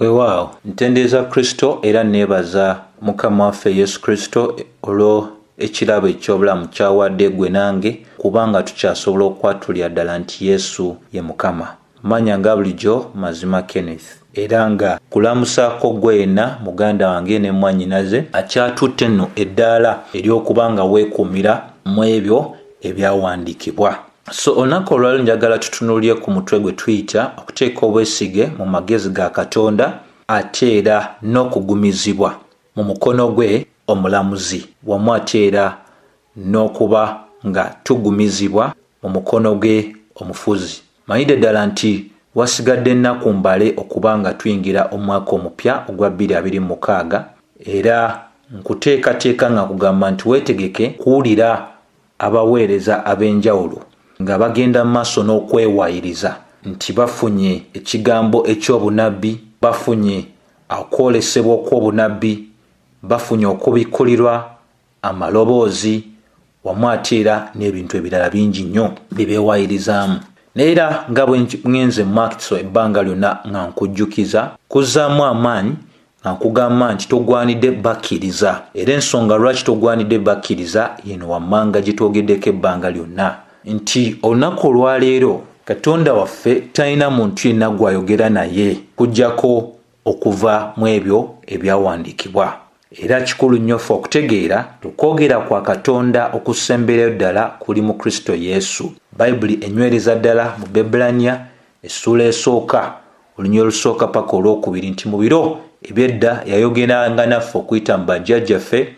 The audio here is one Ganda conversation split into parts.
Weewaawo ntendeeza Kristo era neebaza Mukama waffe Yesu Kristo olwo ekirabo eky'obulamu kyawadde gwe nange kubanga tukyasobola okwatulira ddala nti Yesu ye Mukama. Manya nga bulijjo Mazima Kenneth era nga kulamusaako gwena muganda wange ne mwannyinaze akyatutte nno eddaala ery'okubanga weekuumira mu ebyo ebyawandiikibwa. So olunaku olwali njagala tutunuulire ku mutwe gwe tuyita okuteeka obwesige mu magezi ga Katonda ate era n'okugumizibwa mu mukono gwe omulamuzi wamu ate era n'okuba nga tugumizibwa mu mukono gwe omufuzi. Manyidde ddala nti wasigadde ennaku mbale okuba nga tuyingira omwaka omupya ogwa 2026 era nkuteekateeka nga kugamba nti weetegeke kuwulira abaweereza ab'enjawulo nga bagenda mu maaso n'okwewayiriza nti bafunye ekigambo eky'obunabbi, bafunye okwolesebwa okw'obunabbi, bafunye okubikkulirwa amaloboozi wamu ate era n'ebintu ebirala bingi nnyo bye beewayirizaamu. Neera nga bwe ngenze mu maaso ebbanga lyonna nga nkujjukiza kuzzaamu amaanyi nga nkugamba nti togwanidde bakkiriza, era ensonga lwaki togwanidde bakkiriza yeno wammanga gye twogeddeko ebbanga lyonna nti olunaku olwaleero Katonda waffe talina muntu yenna gw'ayogera naye kuggyako okuva mu ebyo ebyawandiikibwa. Era kikulu nnyo ffe okutegeera tukwogera kwa Katonda okusemberayo ddala kuli mu Kristo Yesu. Bayibuli enywereza ddala mu Bebulaniya essuula esooka olunywe olusooka paka olwokubiri nti mu biro ebyedda yayogeranga naffe okuyita mu bajjajjaffe,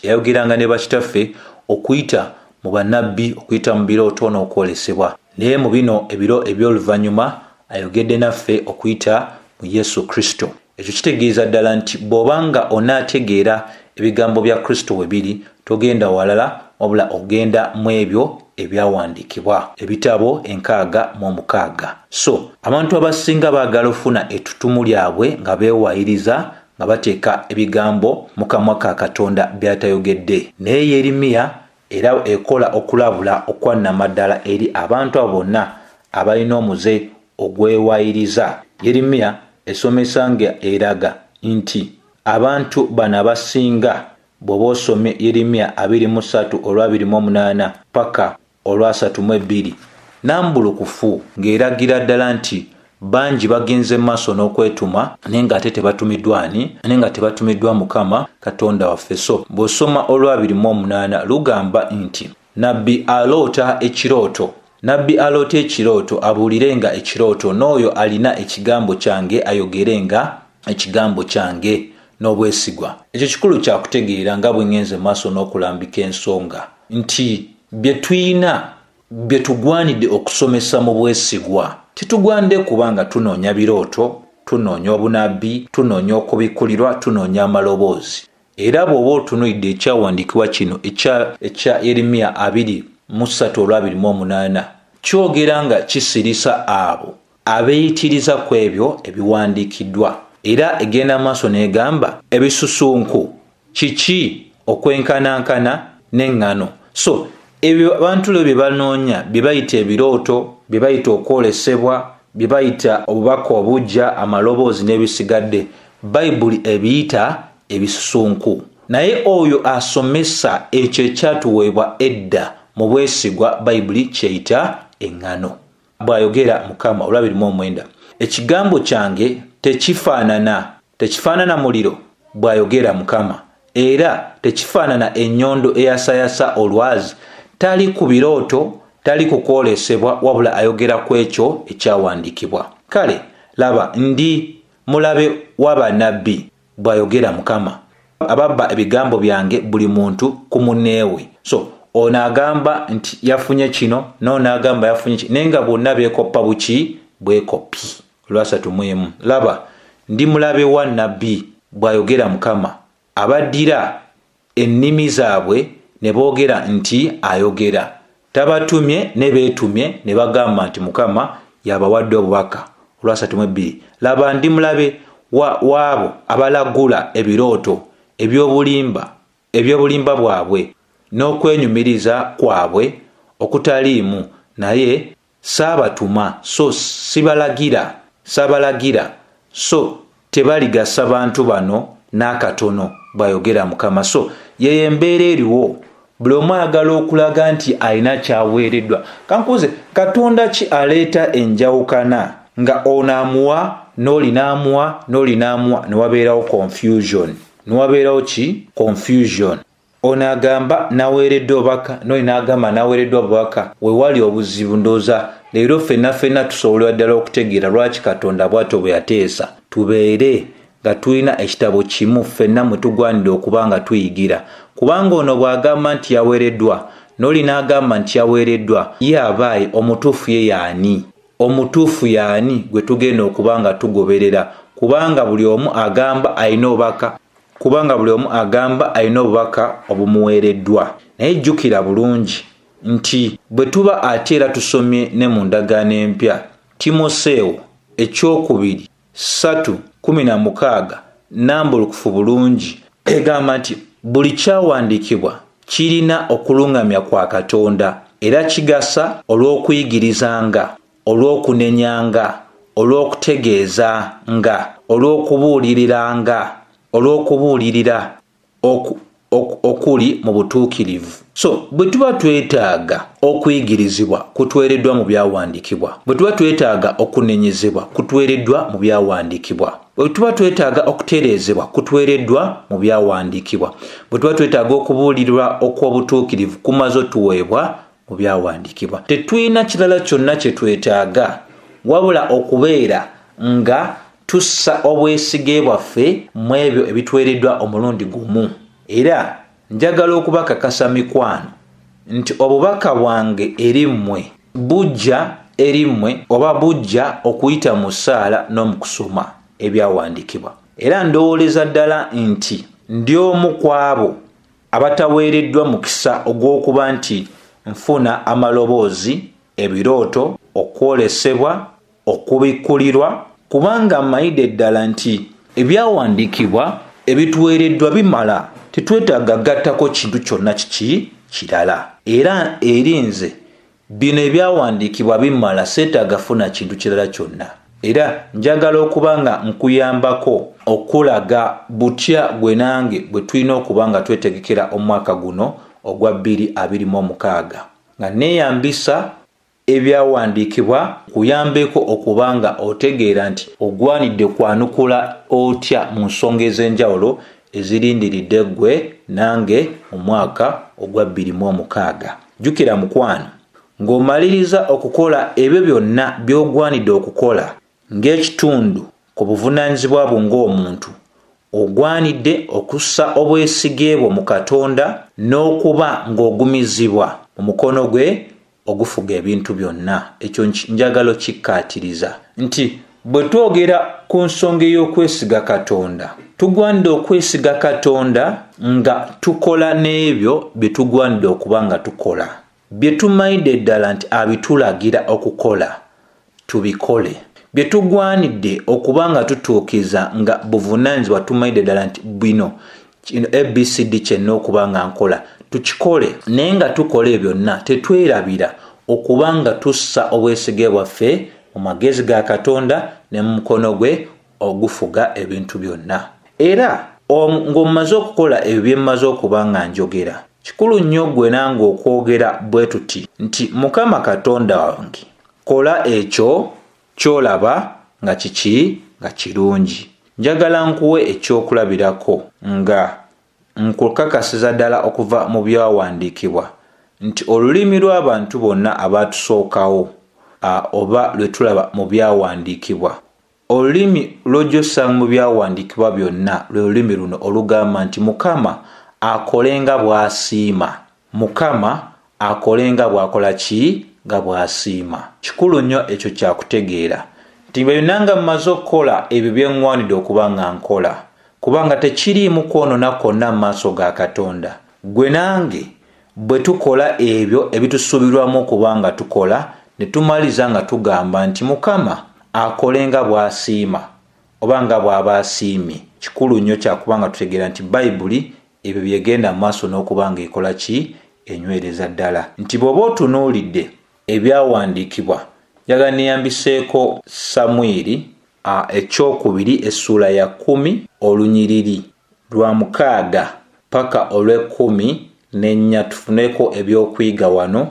yayogeranga ne bakitaffe okuyita mu bannabbi, okuyita mu birooto n'okwolesebwa. Naye mu bino ebiro eby'oluvannyuma ayogedde naffe okuyita mu Yesu Kristo. Ekyo kitegeeza ddala nti bw'obanga onaategeera ebigambo bya Kristo we biri togenda walala wabula ogenda mu ebyo ebyawandiikibwa, ebitabo 606. So abantu abasinga baagala ofuna ettutumu lyabwe nga beewayiriza nga bateeka ebigambo mu kamwa ka Katonda by'atayogedde. Naye Yeremiya era ekola okulabula okwannamaddala eri abantu abo bonna abalina omuze ogwewayiriza. Yeremiya esomesa nga eraga nti abantu bano abasinga bw'oba osomye Yeremiya 23:28 paka 32 nambulukufu ng'eragira ddala nti bangi bagenze maaso n'okwetuma naye ng'ate tebatumiddwa Mukama Katonda waffe. So bw'osoma 28 lugamba nti nabbi aloota ekirooto, nabbi aloota ekirooto abuulirenga ekirooto, n'oyo alina ekigambo kyange ayogerenga ekigambo kyange n'obwesigwa. Ekyo kikulu kya kutegeera nga bwe ngenze maaso n'okulambika ensonga nti bye tuyina bye tugwanidde okusomesa mu bwesigwa. Titugwanidde kubanga tunoonya birooto, tunoonya obunabbi, tunoonya okubikkulirwa, tunoonya amaloboozi. Era bw'oba otunuulidde ekyawandiikibwa kino ekya Yeremiya 23:28 kyogera nga kisirisa abo abeeyitiriza ku ebyo ebiwandiikiddwa. Era egenda maaso n'egamba ebisusunku kiki okwenkanankana n'eŋŋano. So ebyo abantu bye banoonya bye bayita ebirooto, bye bayita okwolesebwa, bye bayita obubaka obujja, amaloboozi n'ebisigadde, Bayibuli ebiyita ebisusunku. Naye oyo asomesa ekyo ekyatuweebwa edda mu bwesigwa Bayibuli kyeyita eŋŋano. Bw'ayogera Mukama 29, ekigambo kyange tekifaanana muliro bw'ayogera Mukama, era tekifaanana ennyondo eyasayasa olwazi. Tali ku birooto, tali ku kwolesebwa, wabula ayogera ku ekyo ekyawandiikibwa. Kale laba ndi mulabe w'abannabbi bw'ayogera Mukama, ababba ebigambo byange buli muntu ku munneewe. So ono agamba nti yafunye kino, n'ono agamba yafunye kino, naye nga bonna beekoppa buki bwekopi. 31 laba ndi mulabe wa nnabbi bw'ayogera Mukama, abaddira ennimi zaabwe ne boogera nti ayogera. Tabatumye ne beetumye ne bagamba nti Mukama yabawadde obubaka. 32 laba ndi mulabe w'abo abalagula ebirooto eby'obulimba bwabwe n'okwenyumiriza kwabwe okutaliimu, naye saabatuma so sibalagira, so tebaligasa bantu bano n'akatono bw'ayogera Mukama. So yeyo embeera eriwo, buli omu ayagala okulaga nti alina kyaweereddwa. Kankuze, Katonda ki aleeta enjawukana nga ono amuwa n'olinaamuwa n'olinaamuwa ne wabeerawo confusion? Ne wabeerawo ki? Confusion. Ono agamba naweereddwa obubaka n'oli n'agamba naweereddwa obubaka. We wali obuzibu, ndowooza leero ffenna tusobola ddala okutegeera lwaki Katonda bw'atyo bwe yateesa tubeere nga tulina ekitabo kimu ffenna mwe tugwanidde okuba nga tuyigira. Kubanga ono bw'agamba nti yaweereddwa n'oli n'agamba nti yaweereddwa, ye abaaye omutuufu ye yaani? Omutuufu yaani gwe tugenda okuba nga tugoberera? Kubanga buli omu agamba alina obubaka obumuweereddwa. Naye jjukira bulungi nti bwe tuba ate era tusomye ne mu ndagaano empya, Timoseewo 2:3-16 nambulukufu bulungi egamba nti buli kyawandiikibwa kirina okulungamya kwa Katonda era kigasa olw'okuyigirizanga, olw'okunenyanga, olw'okutegeezanga, olw'okubuulirira okuli mu butuukirivu. So bwe tuba twetaaga okuyigirizibwa kutuweereddwa mu byawandiikibwa, bwe tuba twetaaga okunenyezebwa kutuweereddwa mu byawandiikibwa, bwe tuba twetaaga okutereezebwa kutuweereddwa mu byawandiikibwa, bwe tuba twetaaga okubuulirwa okw'obutuukirivu kumaze otuweebwa mu byawandiikibwa. Tetulina kirala kyonna kye twetaaga wabula okubeera nga tussa obwesige bwaffe mu ebyo ebituweereddwa omulundi gumu. Era njagala okubakakasa mikwano nti obubaka bwange eri mmwe bujja eri mmwe oba bujja okuyita mu ssaala n'omu kusoma ebyawandiikibwa. Era ndowooleza ddala nti ndi omu ku abo abataweereddwa mukisa ogw'okuba nti nfuna amaloboozi, ebirooto, okwolesebwa, okubikkulirwa, kubanga mmayidde ddala nti ebyawandiikibwa ebituweereddwa bimala. Tetwetaaga gattako kintu kyonna kiki kirala. Era eri nze bino ebyawandiikibwa bimala, seetaaga funa kintu kirala kyonna. Era njagala okuba nga nkuyambako okulaga butya gwe nange bwe tulina okuba nga twetegekera omwaka guno ogwa 2026 nga neeyambisa ebyawandiikibwa kuyambeko okuba nga otegeera nti ogwanidde kwanukula otya mu nsonga ez'enjawulo ezirindiridde ggwe nange omwaka ogwa 2026. Jjukira mukwano, ng'omaliriza okukola ebyo byonna by'ogwanidde okukola ng'ekitundu ku buvunaanyizibwa bwo ng'omuntu, ogwanidde okussa obwesige bwo mu Katonda n'okuba ng'ogumizibwa mu mukono gwe ogufuga ebintu byonna. Ekyo njagala kikkaatiriza nti bwe twogera ku nsonga ey'okwesiga Katonda, tugwanidde okwesiga Katonda nga tukola n'ebyo bye tugwanidde okuba nga tukola, bye tumayidde ddala nti abitulagira okukola tubikole, bye tugwanidde okuba nga tutuukiza nga buvunaanyizibwa tumayidde ddala nti bino ABCD kyenna okuba nga nkola tukikole. Naye nga tukola ebyo byonna tetwerabira okuba nga tussa obwesige bwaffe mu magezi ga Katonda ne mu mukono gwe ogufuga ebintu byonna. Era ng'omaze okukola ebyo bye mmaze okuba nga njogera, kikulu nnyo gwe nange okwogera bwe tuti nti Mukama Katonda wange, kola ekyo ky'olaba nga kiki nga kirungi. Njagala nkuwe ekyokulabirako nga nkukakasiza ddala okuva mu byawandiikibwa nti olulimi lw'abantu bonna abaatusookawo oba lwe tulaba mu byawandiikibwa, olulimi lw'ojjosanga mu byawandiikibwa byonna lwe lulimi luno olugamba nti Mukama akole nga bw'asiima. Mukama akole nga bw'akola ki? Nga bw'asiima. Kikulu nnyo ekyo kyakutegeera nti bwe nanga mmaze okukola ebyo bye ŋŋwanidde okuba nga nkola, kubanga tekiriimu kwonona kwonna mu maaso ga Katonda. Gwe nange bwe tukola ebyo ebitusuubirwamu okuba nga tukola ne tumaliza nga tugamba nti Mukama akole nga bw'asiima oba nga bw'aba asiimye, kikulu nnyo kyakuba nga tutegeera nti Bayibuli ebyo byegenda mu maaso n'okuba nga ekola ki? Enywereza ddala. Nti bw'oba otunuulidde ebyawandiikibwa, njagala niyambiseeko Samwiri ekyokubiri essula ya 10 olunyiriri lwa 6 paka olw'14 tufuneko ebyokuyiga wano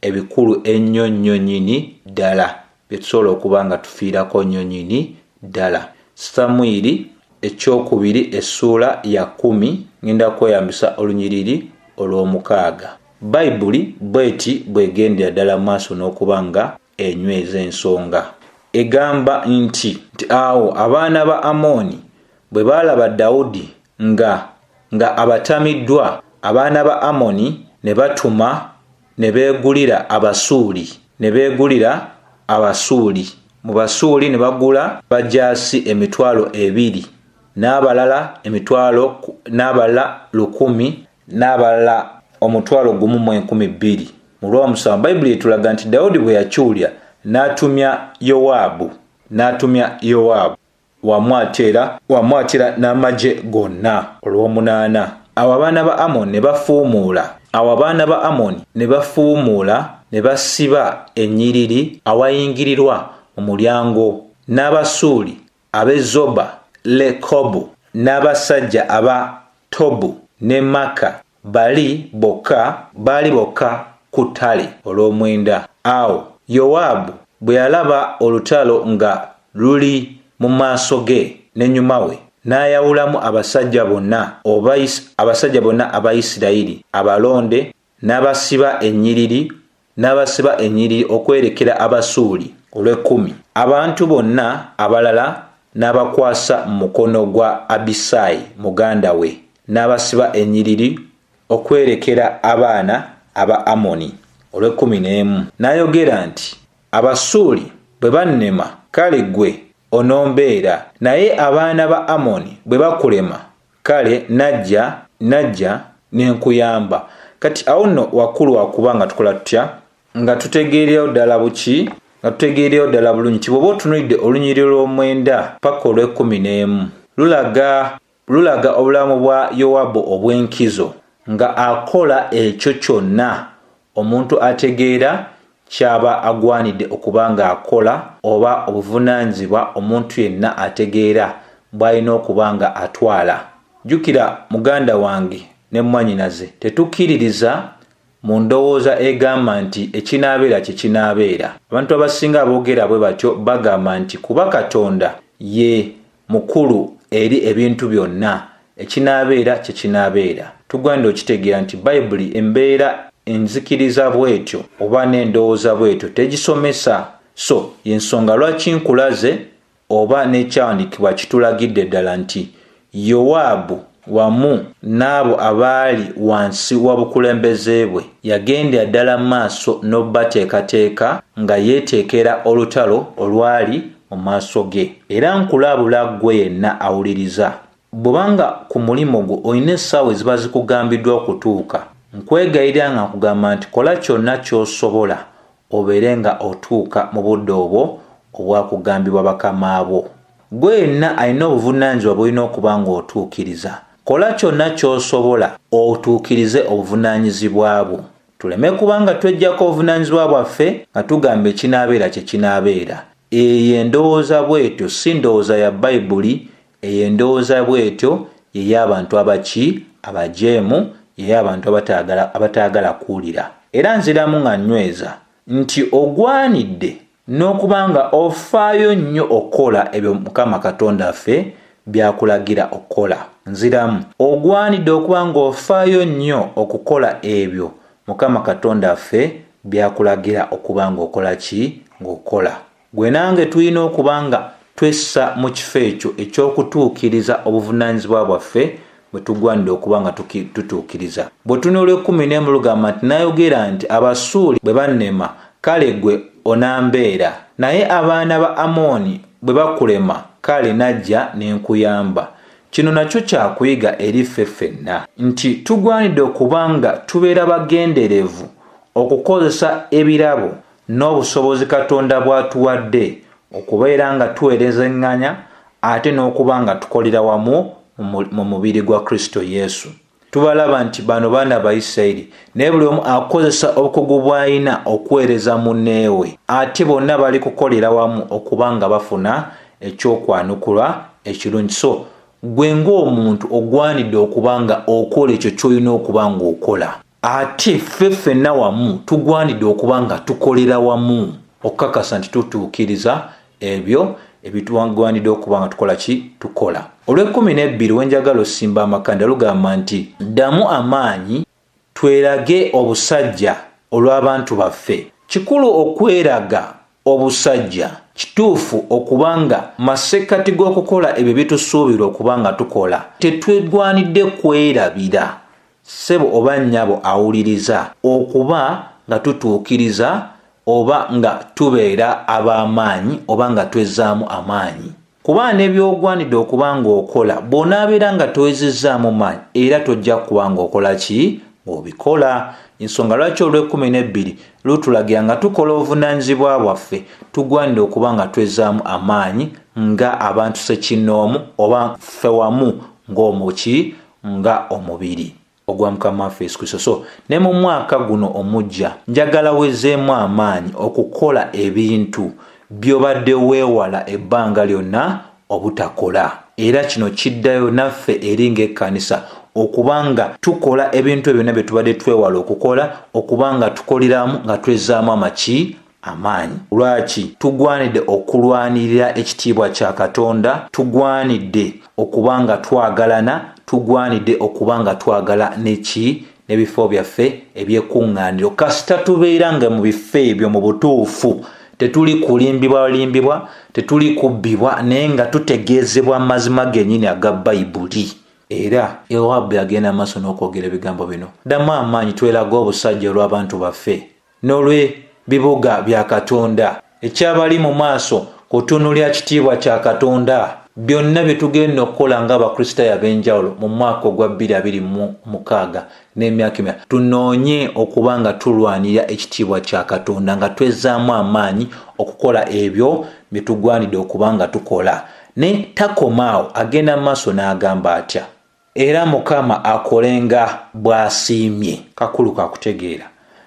ebikulu ennyo nnyo nnyini ddala byetusobola okuba nga tufiirako nnyo nnyini ddala. Samwiri ekyokubiri essula ya 10 ngenda kweyambisa olunyiriri olw'6. Bayibuli bweti bwegendera ddala maaso n'okuba nga enyweza ensonga. Egamba nti awo abaana ba Amoni bwe baalaba Dawudi nga abatamiddwa, abaana ba Amoni ne batuma ne beegulira Abasuuli. Mu Basuuli ne bagula bajaasi emitwalo 2, n'abalala emitwalo, n'abalala 1,000, n'abalala omutwalo 1,200. Mu Lwomusanvu Bayibuli etulaga nti Dawudi bwe yakyulya n'atumya Yowaabu wamwatira n'amagye gonna. Olw'omunaana awo abaana ba Amoni ne bafuumuula ne basiba ennyiriri awayingirirwa mu mulyango, n'Abasuuli ab'e Zoba, Lekobu, n'abasajja aba Tobu ne Maka baali bokka ku ttale. Olw'omwenda awo Yowaabu bwe yalaba olutalo nga luli mu maaso ge n'ennyuma we, n'ayawulamu abasajja bonna aba Isirayiri abalonde, n'abasiba ennyiriri okwerekera Abasuuli. Olw'10 abantu bonna abalala n'abakwasa mu mukono gwa Abisayi muganda we, n'abasiba ennyiriri okwerekera abaana aba Amoni. Olw'11 n'ayogera nti Abasuuli bwe bannema kale ggwe onombeera, naye abaana ba Amoni bwe bakulema kale najja nenkuyamba. Kati awo nno wakulu wakuba nga tukola tutya nga tutegeererayo ddala buki nga tutegeererayo ddala bulungi nti bw'oba otunuulidde olunyiriri lw'omwenda paka olw'11 lulaga obulamu bwa Yowaabu obw'enkizo nga akola ekyo kyonna omuntu ategeera kyaba agwanidde okuba nga akola, oba obuvunaanyizibwa omuntu yenna ategeera bw'alina okuba nga atwala. Jjukira muganda wange ne mwannyinaze, tetukkiririza mu ndowooza egamba nti ekinaabeera kye kinaabeera. Abantu abasinga aboogera bwe batyo bagamba nti kuba Katonda ye mukulu eri ebintu byonna, ekinaabeera kye kinaabeera. Tugwanira okitegeera nti Bayibuli embeera enzikiriza bwetyo oba n'endowooza bwetyo tegisomesa. So y'ensonga lwaki nkulaze oba n'ekyawandiikibwa kitulagidde ddala nti Yowaabu wamu n'abo abaali wansi wa bukulembeze bwe yagendera ddala maaso n'obbateekateeka nga yeeteekera olutalo olwali mu maaso ge. Era nkulabula ggwe yenna awuliriza, bw'obanga ku mulimo gwo olina essaawa eziba zikugambiddwa okutuuka, nkwegayirira nga nkugamba nti kola kyonna ky'osobola obeere nga otuuka mu budde obwo obwakugambibwa bakama bo. Gwe yenna alina obuvunaanyizibwa bw'olina okuba ng'otuukiriza. Kola kyonna ky'osobola otuukirize obuvunaanyizibwa bwo. Tuleme kubanga tweggyako obuvunaanyizibwa bwaffe nga tugamba ekinaabeera kye kinaabeera. Eyo endowooza bwetyo si ndowooza ya Bayibuli, eyo endowooza bwetyo y'ey'abantu abajeemu, y'ey'abantu abataagala kuwulira. Era nziramu nga nyweza nti ogwanidde n'okuba nga ofaayo nnyo okukola ebyo Mukama Katonda waffe byakulagira okukola. Nziramu ogwanidde okuba nga ofaayo nnyo okukola ebyo Mukama Katonda waffe byakulagira okuba ng'okola ki? Ng'okola. Gwe nange tulina okuba nga twessa mu kifo ekyo eky'okutuukiriza obuvunaanyizibwa bwaffe bwe tugwanidde okuba nga tutuukiriza. Bwe tunuulira 11 lugamba nti n'ayogera nti Abasuuli bwe bannema kale ggwe onambeera, naye abaana ba Amoni bwe bakulema kale najja nenkuyamba. Kino nakyo kyakuyiga eri ffe ffenna nti tugwanidde okuba nga tubeera bagenderevu okukozesa ebirabo n'obusobozi Katonda bw'atuwadde okubeera nga tuweerezanganya ate n'okuba nga tukolera wamu mu mubiri gwa Kristo Yesu. Tubalaba nti bano baana ba Isirayiri naye buli omu akozesa obukugu bw'alina okuweereza munneewe, ate bonna bali kukolera wamu okuba nga bafuna ekyokwanukulwa ekirungi. So gwe ng'omuntu ogwanidde okubanga okola ekyo ky'olina okubanga okola. Ate ffe ffenna wamu tugwanidde okubanga tukolera wamu okukakasa nti tutuukiriza ebyo ebitugwanidde okubanga tukola ki tukola. Olw'e12 wenjagala osimba amakanda lugamba nti ddamu amaanyi twerage obusajja olw'abantu baffe. Kikulu okweraga obusajja, kituufu okubanga masekkati g'okukola ebyo bitusuubira okubanga tukola. Tetwegwanidde kwerabira ssebo oba nnyabo awuliriza okuba nga tutuukiriza oba nga tubeera ab'amaanyi oba nga twezzaamu amaanyi. Kuba n'ebyogwanidde okubanga okola bw'onaabeera nga towezezzaamu maanyi era tojja kubanga okola ki ng'obikola. Ensonga lwaki Olw'e12 lutulagira nga tukola obuvunaanyizibwa bwaffe tugwanidde okuba nga twezzaamu amaanyi nga abantu ssekinnoomu oba ffe wamu ng'omuki nga omubiri ogwa Mukama waffe Yesu Kristo. So ne mu mwaka guno omujja njagala wezeemu amaanyi okukola ebintu by'obadde weewala ebbanga lyonna obutakola. Era kino kiddayo naffe eri ng'ekkanisa okubanga tukola ebintu ebyo byonna bye tubadde twewala okukola okubanga tukoleramu nga twezzaamu amaanyi. Lwaki? Tugwanidde okulwanirira ekitiibwa kya Katonda, tugwanidde okubanga twagalana, tugwanidde okubanga twagala n'ebifo byaffe ebyekuŋŋaaniro. Kasita tubeera nga mu bifo ebyo mu butuufu tetuli kulimbibwa, tetuli kubbibwa, naye nga tutegeezebwa amazima gennyini aga Bayibuli. Era Yowabu yagenda amaaso n'okwogera ebigambo bino. Ddamu amaanyi tweraga obusajja olw'abantu baffe n'olw'ebibuga bya Katonda. Ekyabali mu maaso kutunuulira kitiibwa kya Katonda. Byonna bye tugenda okukola ng'Abakristaayo ab'enjawulo mu mwaka ogwa 2026 n'emyaka emira, tunoonye okuba nga tulwanira ekitiibwa kya Katonda nga twezzaamu amaanyi okukola ebyo bye tugwanidde okuba nga tukola. Ne takomaawo, agenda maaso n'agamba atya? Era Mukama akolenga bw'asiimye. Kakulu kakutegeera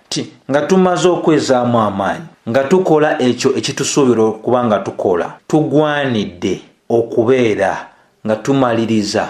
ti nga tumaze okwezzaamu amaanyi nga tukola ekyo ekitusuubira okuba nga tukola, tugwanidde okubeera nga tumaliriza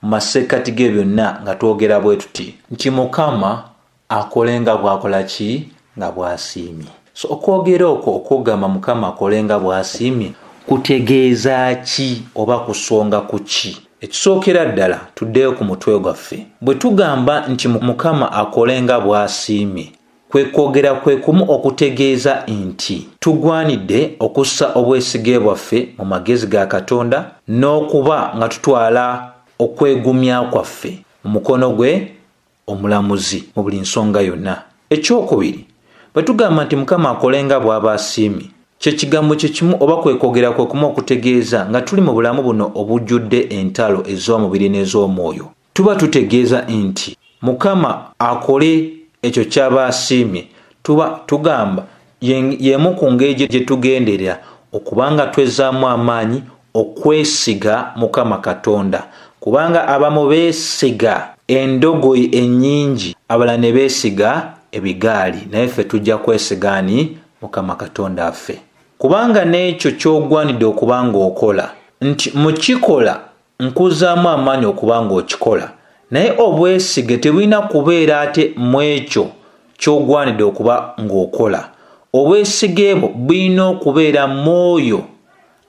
masekkati ge byonna nga twogera bwe tuti nti Mukama akolenga bw'akola ki nga bw'asiimye. So okwogera okwo okugamba Mukama akolenga bw'asiimye kutegeeza ki oba kusonga ku ki? Ekisookera ddala tuddeyo ku mutwe gwaffe. Bwe tugamba nti Mukama akolenga bw'asiimye, kwe kwogera kwe kumu okutegeeza nti tugwanidde okussa obwesige bwaffe mu magezi ga Katonda n'okuba nga tutwala okwegumya kwaffe mu mukono gwe omulamuzi mu buli nsonga yonna. Ekyokubiri, bwe tugamba nti Mukama akolenga bw'aba asiimye, kye kigambo kye kimu oba kwe kwogera kwe kumu okutegeeza nga tuli mu bulamu buno obujjudde entalo ez'omubiri n'ez'omwoyo. Tuba tutegeeza nti Mukama akole ekyo ky'aba asiimye, tuba tugamba y'emu ku ngeri gye tugenderera okubanga twezzaamu amaanyi okwesiga Mukama Katonda. Kubanga abamu beesiga endogoyi ennyingi, abalala ne beesiga ebigaali, naye ffe tujja kwesigaani Mukama Katonda affe. Kubanga n'ekyo ky'ogwanidde okubanga okola nti mukikola nkuzzaamu amaanyi okubanga okikola, naye obwesige tebulina kubeera ate mu ekyo ky'ogwanidde okuba ng'okola. Obwesige bwo bulina okubeera mwoyo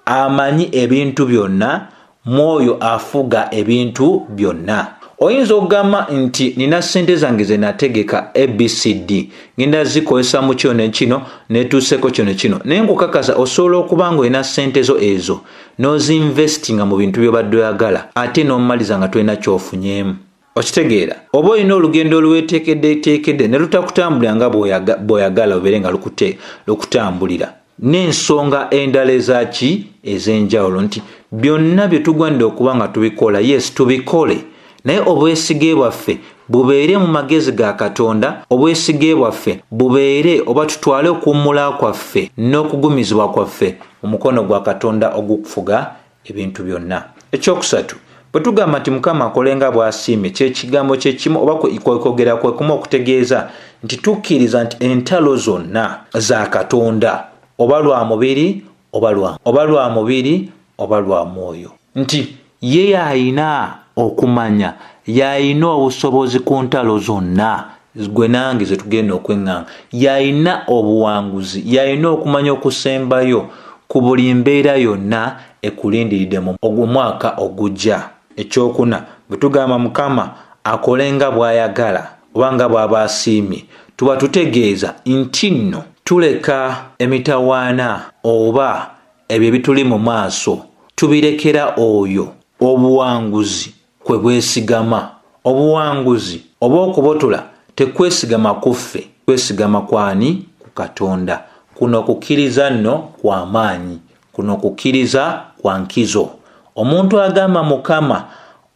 amanyi ebintu byonna, mwoyo afuga ebintu byonna. Oyinza okugamba nti nina ssente zange ze nategeka ABCD, ngenda zikozesa mu kino nekino netuuseko kino kino, naye nkukakasa osobola okuba nga olina ssente zo ezo n'ozinvestinga mu bintu by'obadde oyagala ate n'omumaliza nga tolina ky'ofunyeemu. Okitegeera? Oba olina olugendo olweteekedde ne lutakutambulira nga bw'oyagala obeere nga lukutambulira. N'ensonga endala ezaki ez'enjawulo nti byonna bye tugwanidde okuba nga tubikola, yes tubikole, naye obwesige bwaffe bubeere mu magezi ga Katonda, obwesige bwaffe bubeere oba tutwale okuwummula kwaffe n'okugumizibwa kwaffe mu mukono gwa Katonda ogukufuga ebintu byonna. Ekyokusatu, bwe tugamba nti Mukama akolenga bw'asiimye, kye kigambo kye kimu oba kwogera kwe kumu okutegeeza nti tukkiriza nti entalo zonna za Katonda oba lwa mubiri oba lwa mwoyo, nti ye yalina okumanya, yalina obusobozi ku ntalo zonna gwe nange ze tugenda okweŋŋanga, yalina obuwanguzi, yalina okumanya okusembayo ku buli mbeera yonna ekulindiridde mu omwaka ogujja. Ekyokuna, bwe tugamba Mukama akole nga bw'ayagala oba nga bw'aba asiimye, tuba tutegeeza nti nno tuleka emitawaana oba ebyo ebituli mu maaso tubirekera oyo obuwanguzi kwe bwesigama. Obuwanguzi oba okubotola tekwesigama kuffe, kwesigama kwani? Ku Katonda. Kuno kukkiriza nno kwa maanyi, kuno kukkiriza kwa nkizo. Omuntu agamba Mukama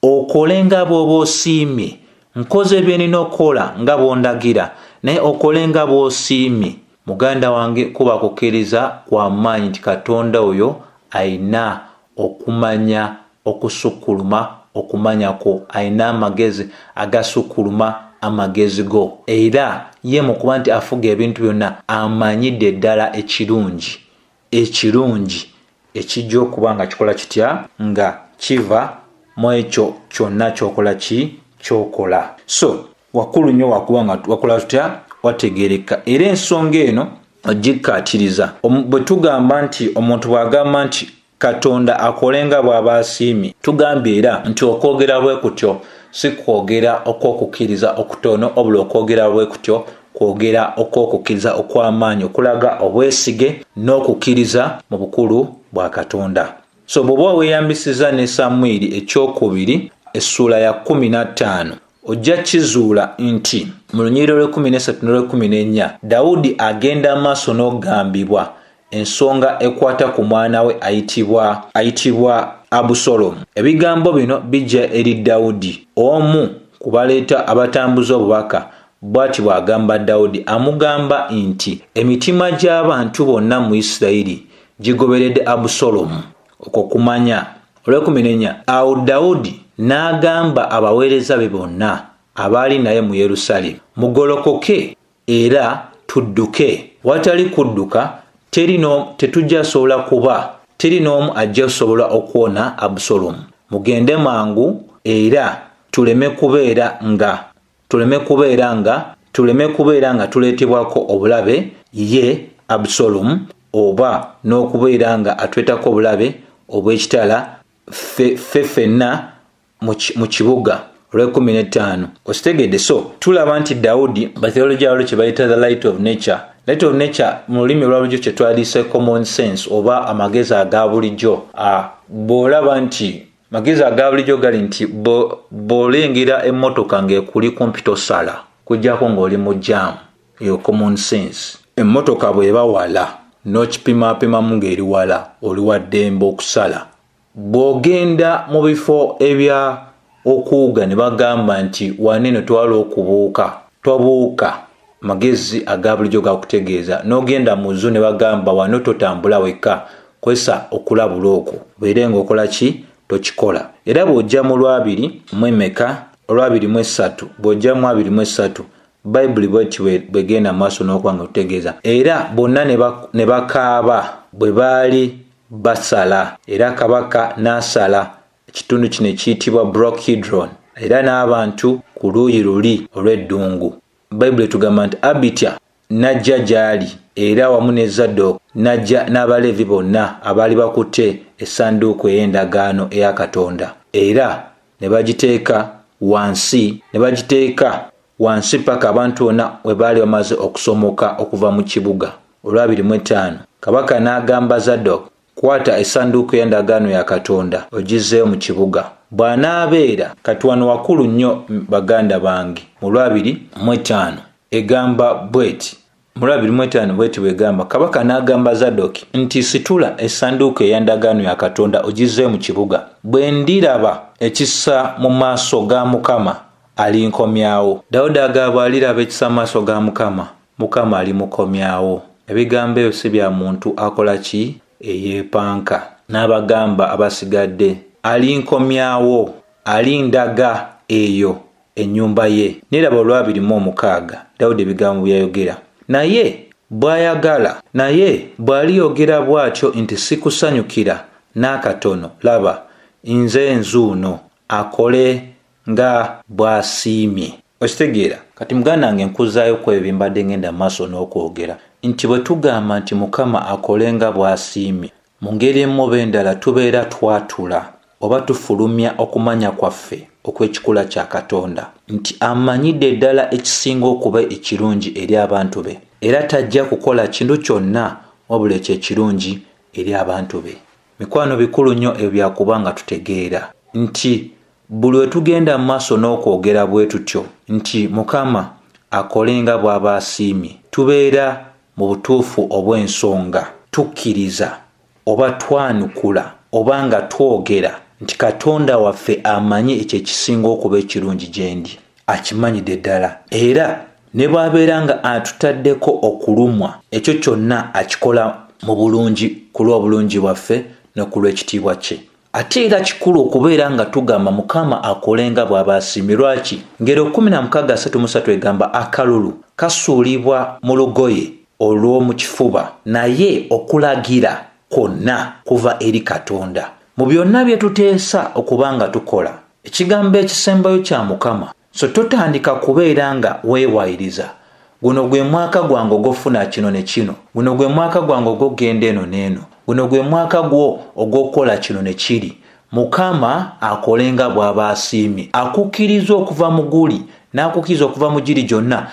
okole nga bw'oba osiimye, nkoze bye nina okukola nga bw'ondagira, naye okole nga bw'osiimye, muganda wange kuba kukkiriza kwa maanyi nti Katonda oyo ayina okumanya okusukkuluma okumanyako, ayina amagezi agasukkuluma amagezi go, era ye mu kuba nti afuga ebintu byonna amanyidde ddala ekirungi ekijja okuba nga kikola kitya, nga kiva mu ekyo kyonna kyokola kyokola. So wakulu nnyo wakuba nga wakola tutya, wategereka. Era ensonga eno ogikkaatiriza bwe tugamba nti omuntu bw'agamba nti Katonda akole nga bw'aba asiimye, tugambye era nti okwogera bwe kutyo si kwogera okw'okukkiriza okutono, obula okwogera bwe kutyo kwogera okw'okukkiriza okw'amaanyi okulaga obwesige n'okukkiriza mu bukulu bwa Katonda. So bw'oba weeyambisiza ne Samwiri ekyokubiri essula ya 15 ojja kizuula nti mu lunyiriro lwe 13 n'olwe 14 Dawudi agenda amaaso n'okugambibwa ensonga ekwata ku mwana we ayitibwa Abusalomu. Ebigambo bino bijja eri Dawudi, omu ku baleeta abatambuza obubaka bw'ati bw'agamba Dawudi, amugamba nti emitima gy'abantu bonna mu Isirayiri gigoberedde Abusalomu. Okwo kumanya. Olw'ekumenya, awo Dawudi n'agamba abaweereza be bonna abaali naye mu Yerusaalemi, mugolokoke era tudduke. Watali kudduka tetujja sobola kuba, teri n'omu ajja sobola okuwona Abusalomu. Mugende mangu era tuleme kubeera nga tuleetebwako obulabe ye Abusalomu, oba n'okubeera nga atwetako obulabe obw'ekitala ffenna mu kibuga. Olw'e15 okitegedde. So tulaba nti Dawudi batheology waliwo kye bayita the light of nature. Light of nature mu lulimi olwa bulijjo kye twalise common sense oba amagezi aga bulijjo. Bw'olaba nti magezi aga bulijjo gali nti bw'olengera emmotoka ng'ekuli kumpi tosala, kujjako ng'oli mu jaamu, eyo common sense. Emmotoka bw'eba wala n'okipimapimamu ng'eri wala, oli wa ddembe okusala. Bw'ogenda mu bifo ebya okuwuga ne bagamba nti wanene twala okubuuka, tobuuka, magezi aga bulijjo gakutegeeza. N'ogenda mu zoo ne bagamba wano totambula wekka, kwesa okulabula okwo, beere ng'okola ki? Tokikola. Era bw'ojja mu Lwabiri mu emeka, Olwabiri mu 3, bw'ojja mu 23, Bayibuli bw'eti bwegenda maaso n'okuba nga tutegeeza. Era bonna ne bakaaba bwe baali basala, era kabaka n'asala ekitundu kino ekiyitibwa Brokidron, era n'abantu ku luuyi luli olw'eddungu. Bayibuli etugamba nti Abitya n'ajja gy'ali, era wamu ne Zadooki n'ajja n'Abaleevi bonna abaali bakutte essanduuko ey'endagaano eya Katonda, era ne bagiteeka wansi paka abantu bonna we baali bamaze okusomoka okuva mu kibuga. Olwabiri-5 kabaka n'agamba Zadooki, kwata essanduuko y'endagaano ya Katonda ogizzeeyo mu kibuga. Bw'anaabeera kati wano wakulu nnyo baganda bange. Mu Lwabiri-5 egamba bweti, mu Lwabiri-5 bweti bwegamba, kabaka n'agamba Zadooki nti situla essanduuko ey'endagaano ya Katonda ogizzeeyo mu kibuga. Bwe ndiraba ekisa mu maaso ga Mukama alinkomyawo. Dawudi agamba aliraba ekisa mu maaso ga Mukama, Mukama alimukomyawo. Ebigambo ebyo si bya muntu akola ki? Eyeepanka. N'abagamba abasigadde alinkomyawo, alindaga eyo ennyumba ye. Niraba Olwabiri-6 Dawudi ebigambo byayogera. Naye bw'ayagala, naye bw'aliyogera bw'atyo nti sikusanyukira, n'akatono laba nze nzuuno akole nga bw'asiimye. Okitegeera? Kati muganda wange nkuzaayo ku ebyo mbadde ngenda maaso n'okwogera nti bwe tugamba nti Mukama akole nga bw'asiimye, mu ngeri emu oba endala tubeera twatula oba tufulumya okumanya kwaffe okw'ekikula kya Katonda nti amanyidde ddala ekisinga okuba ekirungi eri abantu be, era tajja kukola kintu kyonna wabula ekyo ekirungi eri abantu be. Mikwano bikulu nnyo ebyo byakuba nga tutegeera nti buli we tugenda mu maaso n'okwogera bwe tutyo nti Mukama akole nga bw'aba asiimye, tubeera mu butuufu obw'ensonga tukkiriza oba twanukula oba nga twogera nti Katonda waffe amanyi ekyo ekisinga okuba ekirungi gye ndi, akimanyidde ddala, era ne bw'abeera nga atutaddeko okulumwa ekyo kyonna akikola mu bulungi ku lw'obulungi bwaffe ne ku lw'ekitiibwa kye. Ate era kikulu okubeera nga tugamba Mukama akole nga bw'aba asiimye. Lwaki? Ngero 16:33 egamba akalulu kasuulibwa mu lugoye olw'omu kifuba, naye okulagira kwonna kuva eri Katonda. Mu byonna bye tuteesa okuba nga tukola, ekigambo ekisembayo kya Mukama. So totandika kubeera nga weewayiriza guno gwe mwaka gwange ogw'okufuna kino ne kino, guno gwe mwaka gwange ogw'okgenda eno n'eno, guno gwe mwaka gwo ogw'okukola kino ne kiri. Mukama akole nga bw'aba asiimye, akukkiriza okuva mu guli n'akukkiriza okuva mu giri gyonna,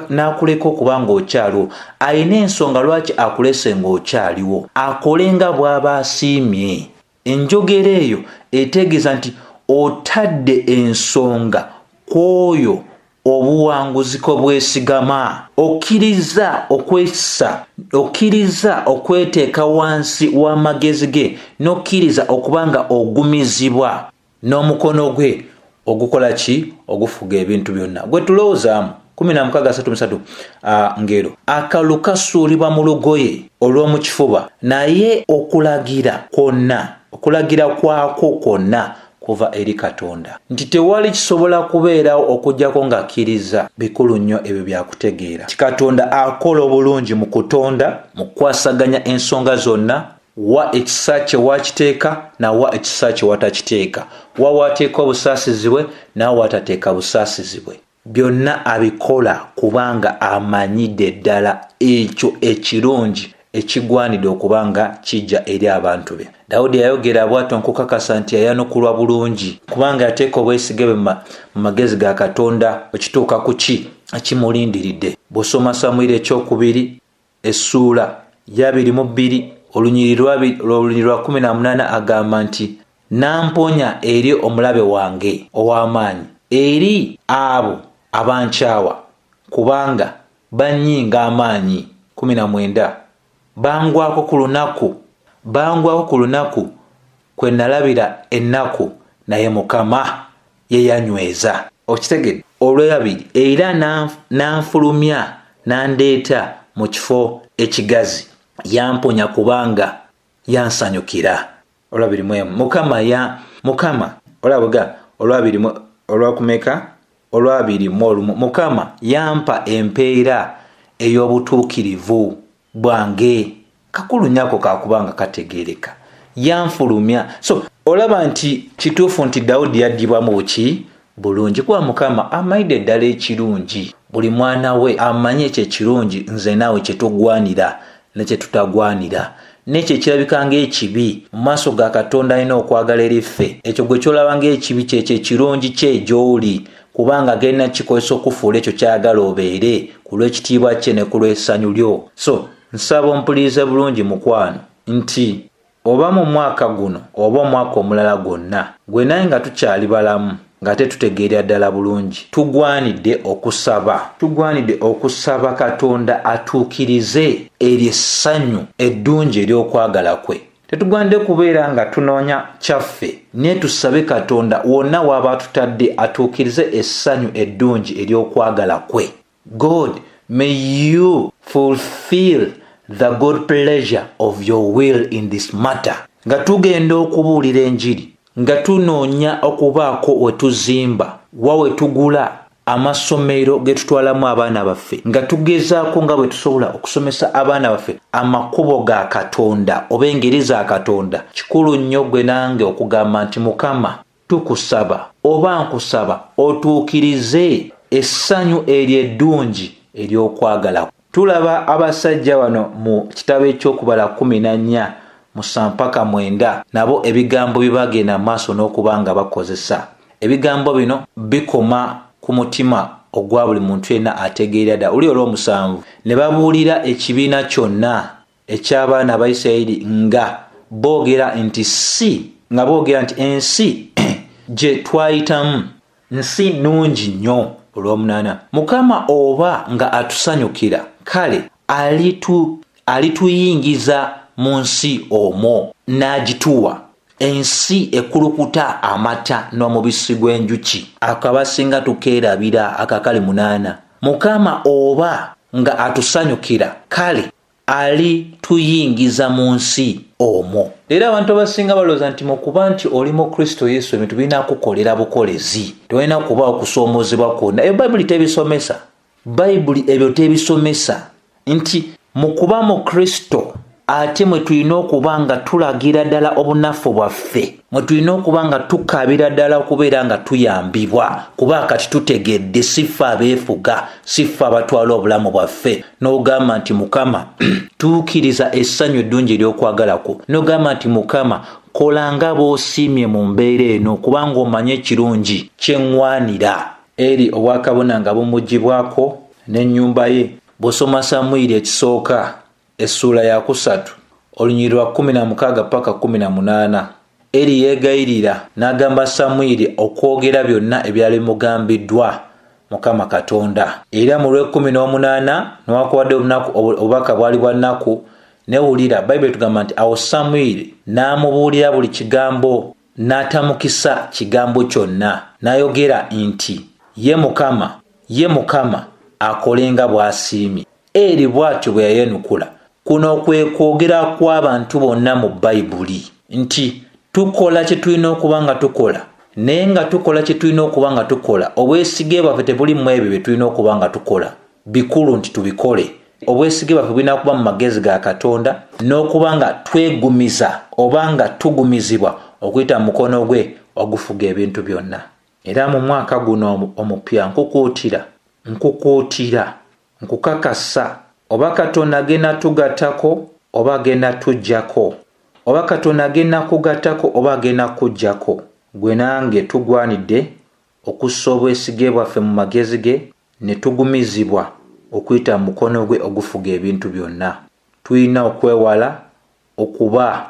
n'akuleka okuba ng'okyaliwo. Alina ensonga lwaki akulese ng'okyaliwo. Akole nga bw'aba asiimye. Enjogera eyo etegeeza nti otadde ensonga kw'oyo obuwanguzi ko bwesigama, okkiriza okwessa, okkiriza okweteeka wansi w'amagezi ge, n'okkiriza okuba nga ogumizibwa n'omukono gwe ogukola ki? Ogufuga ebintu byonna. Gwe tulowoozaamu 16:33 ngero akalulu kasuulibwa mu lugoye olw'omu kifuba, naye okulagira kwonna, okulagira kwako kwonna kuva eri Katonda. Nti tewali kisobola kubeerawo okujjako ng'akkiriza. Bikulu nnyo ebyo byakutegeera. Katonda akola obulungi mu kutonda, mu kukwasaganya ensonga zonna, wa ekisa kye wakiteeka na wa ekisa kye watakiteeka, wa wateeka obusaasizi bwe na watateeka busaasizi bwe. Byonna abikola kubanga amanyidde ddala ekyo ekirungi ekigwanidde okuba nga kijja eri abantu be. Dawudi yayogera bw'atyo nkukakasa nti yayanukulwa bulungi kubanga yateeka obwesige bwe mu magezi ga Katonda. Ekituuka ku ki ekimulindiridde? Bw'osoma Samwiri ekyokubiri essuula ya 22 olunyiriri lwa 18 agamba nti namponya eri omulabe wange ow'amaanyi, eri abo abankyawa kubanga bannyinga amaanyi. 19 bangwako ku lunaku kwe nalabira ennaku, naye Mukama ye yanyweza. Okitegedde? Olw'ebiri, era nanfulumya nandeeta mu kifo ekigazi, yamponya kubanga yansanyukira. Olw'abiri Mukama olwabuga olwakumeka olw'abiri mu olumu, Mukama yampa empeera ey'obutuukirivu bwange. Kakulu nyako kakubanga kategeereka, yanfulumya. So olaba nti kituufu nti Dawudi yaddibwa mu buki bulungi kuba Mukama amayidde ddala ekirungi. Buli mwana we amanyi ekyo ekirungi nze naawe kye tugwanira ne kye tutagwanira, n'ekyo ekirabika ng'ekibi mu maaso ga Katonda alina okwagala eri ffe. Ekyo gwe kyolaba ng'ekibi kyekyo ekirungi kye gy'oli, kubanga agenda kikozesa okufuula ekyo kyayagala obeere ku lw'ekitiibwa kye ne ku lw'essanyu lyo. So nsaba ompulirize bulungi mukwano nti oba mu mwaka guno oba omwaka omulala gwonna, gwe naye nga tukyali balamu nga tetutegeera ddala bulungi, tugwanidde okusaba Katonda atuukirize eri essanyu eddungi ery'okwagala kwe. Tetugwanidde kubeera nga tunoonya kyaffe, naye tusabe Katonda wonna waba tutadde atuukirize essanyu eddungi ery'okwagala kwe. God, may you fulfill the good pleasure of your will in this matter. Nga tugenda okubuulira enjiri, nga tunoonya okubaako we tuzimba, wa we tugula amasomero ge tutwalamu abaana baffe nga tugezaako nga bwe tusobola okusomesa abaana baffe amakubo ga Katonda oba engeri za Katonda. Kikulu nnyo gwe nange okugamba nti Mukama tukusaba oba nkusaba otuukirize essanyu eryo eddungi ery'okwagala. Tulaba abasajja wano mu kitabo eky'okubala 14 mpaka 9 nabo ebigambo bibagenda maaso n'okuba nga bakozesa. Ebigambo bino bikoma ku mutima ogwa buli muntu yenna ategeera ddala. Oli olw'omusanvu ne babuulira ekibiina kyonna eky'abaana ba Isirayiri nga boogera nti ensi gye twayitamu nsi nnungi nnyo. Olw'omunaana Mukama oba nga atusanyukira kale alituyingiza mu nsi omwo n'agituwa, ensi ekulukuta amata n'omubisi gw'enjuki akabasinga tukeerabira akakali 8. Mukama oba nga atusanyukira kale alituyingiza mu nsi omwo. Era abantu abasinga balooza nti mukuba nti oli mu Kristo Yesu ebintu birina kukolera bukolezi, tolina kuba okusoomoozebwa kwonna. Bayibuli tebisomesa. Bayibuli ebyo tebisomesa nti mukuba mu Kristo ate mwe tulina okuba nga tulagira ddala obunafu bwaffe, mwe tulina okuba nga tukabira ddala okubeera nga tuyambibwa, kuba kati tutegedde siffe abeefuga, siffe abatwala obulamu bwaffe. N'ogamba nti Mukama tuukiriza essanyu eddungi ery'okwagala kwo, n'ogamba nti Mukama kola nga bw'osiimye mu mbeera eno kubanga omanye ekirungi kye ŋŋwanira. Eri obwakabona nga bumugibwako n'ennyumba ye. Bw'osoma Samwiri ekisooka essula ya 3 olunyiriri lwa 16 paka 18, Eri yeegayirira n'agamba Samwiri okwogera byonna ebyali mugambiddwa Mukama Katonda. Era mu lw'e18 newakuwadde obubaka bwali bwa nnaku, newulira Bayibuli tugamba nti awo Samwiri n'amubuulira buli kigambo n'atamukisa kigambo kyonna, n'ayogera nti ye Mukama akolenga bw'asiimye. Eri bw'atyo bwe yayenukula. Kuno kwe kwogera kw'abantu bonna mu Bayibuli nti tukola kye tulina okuba nga tukola, naye nga tukola kye tulina okuba nga tukola, obwesige bwaffe tebuli mu ebyo bye tulina okuba nga tukola. Bikulu nti tubikole. Obwesige bwaffe bulina kuba mu magezi ga Katonda n'okuba nga twegumiza oba nga tugumizibwa okuyita mu mukono gwe ogufuga ebintu byonna. Era mu mwaka guno omupya nkukuutira nkukakasa oba Katonda agenda tugattako oba agenda tuggyako, oba Katonda agenda kugattako oba agenda kuggyako, gwe nange tugwanidde okussa obwesige bwaffe mu magezi ge ne tugumizibwa okuyita mu mukono gwe ogufuga ebintu byonna. Tulina okwewala okuba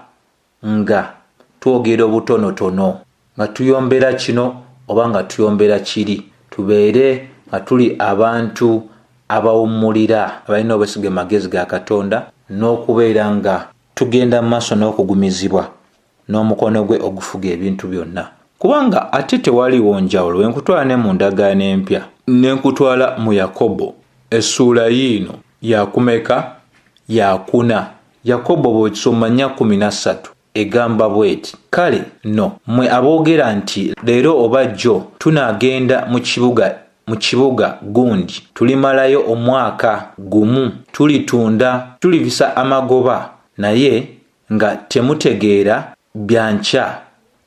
nga twogera obutonotono, nga tuyombera kino oba nga tuyombera kiri. Tubeere nga tuli abantu abawummulira abalina obwesige magezi ga Katonda, n'okubeera nga tugenda mu maaso n'okugumizibwa n'omukono gwe ogufuga ebintu byonna. Kubanga ate tewaliwo njawulo wenkutwala ne mu ndagaano empya nenkutwala mu Yakobo essuula yiino yakumeka yakuna. Yakobo bw'okisoma 4:13 egamba bw'eti, kale no mmwe aboogera nti leero oba jjo tunaagenda mu kibuga gundi tulimalayo omwaka gumu, tulitunda tulivisa amagoba, naye nga temutegeera byankya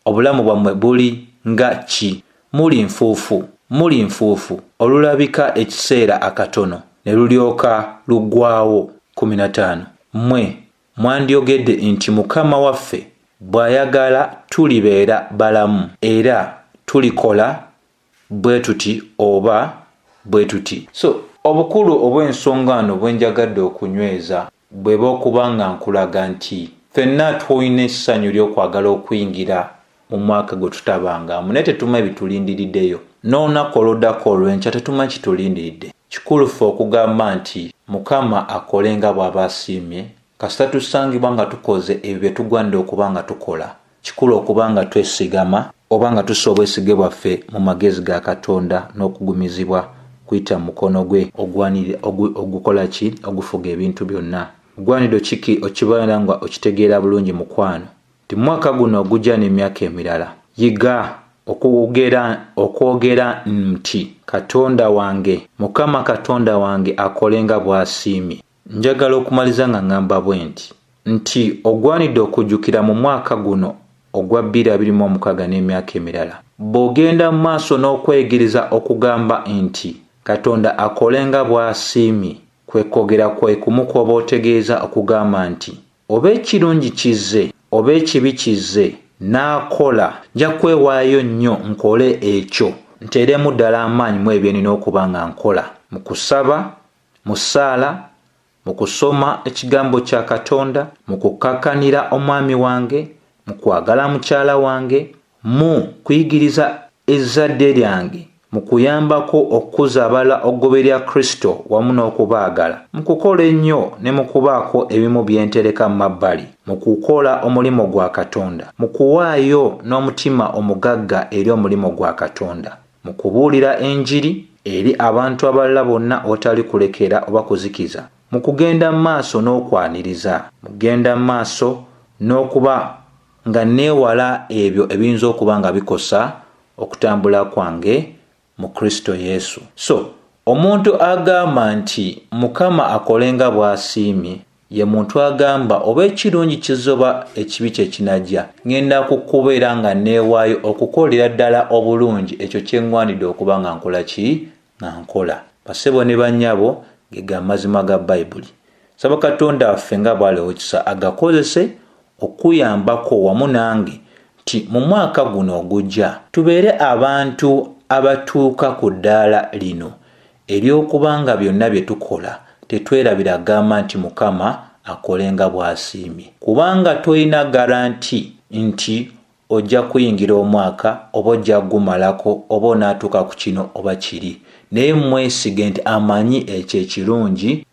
obulamu bwammwe buli nga ki. Muli nfuufu olulabika ekiseera akatono ne lulyoka luggwaawo. 15 Mmwe mwandyogedde nti Mukama waffe bw'ayagala tulibeera balamu era tulikola bwe tuti oba bwe tuti. So obukulu obw'ensonga eno bwe njagadde okunyweza bwe bw'okuba nga nkulaga nti ffenna tulina essanyu ly'okwagala okuyingira mu mwaka gwe tutabangamu, naye tetuma ebitulindiriddeyo. N'olunaku oluddako olw'enkya tetuma kitulindiridde. Kikulu ffe okugamba nti Mukama akole nga bw'aba asiimye, kasita tusangibwa nga tukoze ebyo bye tugwanidde okuba nga tukola. Kikulu okuba nga twesigama oba nga tussa obwesige bwaffe mu magezi ga Katonda n'okugumizibwa kuyita mu mukono gwe ogukola ki ogufuga ebintu byonna. Gwanidde kiki okibeera nga okitegeera bulungi mukwano, ti mwaka guno ogujja n'emyaka emirala yiga okwogera nti Katonda wange, Mukama Katonda wange akolenga bw'asiimye. Njagala okumaliza nga ngamba bwe nti ogwanidde okujjukira mu mwaka guno ogwa 2026 n'emyaka emirala. Bw'ogenda mu maaso n'okwegiriza okugamba nti Katonda akolenga bw'asiimye, kwe kwogera kwe kumu kw'oba otegeeza okugamba nti oba ekirungi kizze oba ekibi kizze n'akola, nja kwewaayo nnyo nkole ekyo, nteeremu ddala amaanyi mu ebyo nina okuba nga nkola, mu kusaba, mu ssaala, mu kusoma ekigambo kya Katonda, mu kukakkanira omwami wange, mu kwagala mukyala wange, mu kuyigiriza ezzadde lyange, mu kuyambako okukuza abalala okugoberera Kristo wamu n'okubaagala, mu kukola ennyo ne mu kubaako ebimu bye ntereka mu mabbali, mu kukola omulimu gwa Katonda, mu kuwaayo n'omutima omugagga eri omulimu gwa Katonda, mu kubuulira enjiri eri abantu abalala bonna otali kulekera oba kuzikiza, mu kugenda mu maaso n'okwaniriza, mu kugenda mu maaso n'okuba nga neewala ebyo ebiyinza okuba nga bikosa okutambula kwange mu Kristo Yesu. So omuntu agamba nti Mukama akolenga bw'asiimye ye muntu agamba oba ekirungi kizoba ekibi kye kinajja, ngenda kukubeera nga neewaayo okukolera ddala obulungi ekyo kye ŋŋwanidde okuba nga nkola ki nga nkola. Basebo ne bannyabo ge ga mazima ga Bayibuli. Saba Katonda waffe nga bw'alewo ekisa agakozese okuyambako wamu nange nti mu mwaka guno ogujja tubeere abantu abatuuka ku ddaala lino ery'okuba nga byonna bye tukola tetwerabira gamba nti Mukama akolenga bw'asiimye, kubanga tolina garanti nti ojja kuyingira omwaka oba ojja gumalako oba onaatuuka ku kino oba kiri, naye mwesige nti amanyi ekyo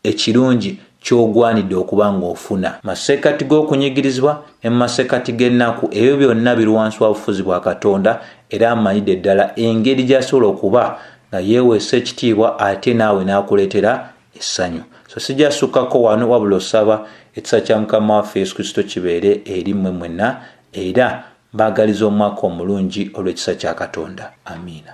ekirungi ky'ogwanidde okuba ng'ofuna. Masekkati g'okunyigirizibwa ne mu masekkati g'ennaku, ebyo byonna biri wansi wa bufuzi bwa Katonda era amanyidde ddala engeri gy'asobola okuba nga yeeweesa ekitiibwa ate naawe n'akuleetera essanyu. So sijasukkako wano wabula osaba ekisa kya Mukama waffe Yesu Kristo kibeere eri mmwe mwenna era mbaagaliza omwaka omulungi olw'ekisa kya Katonda. Amiina.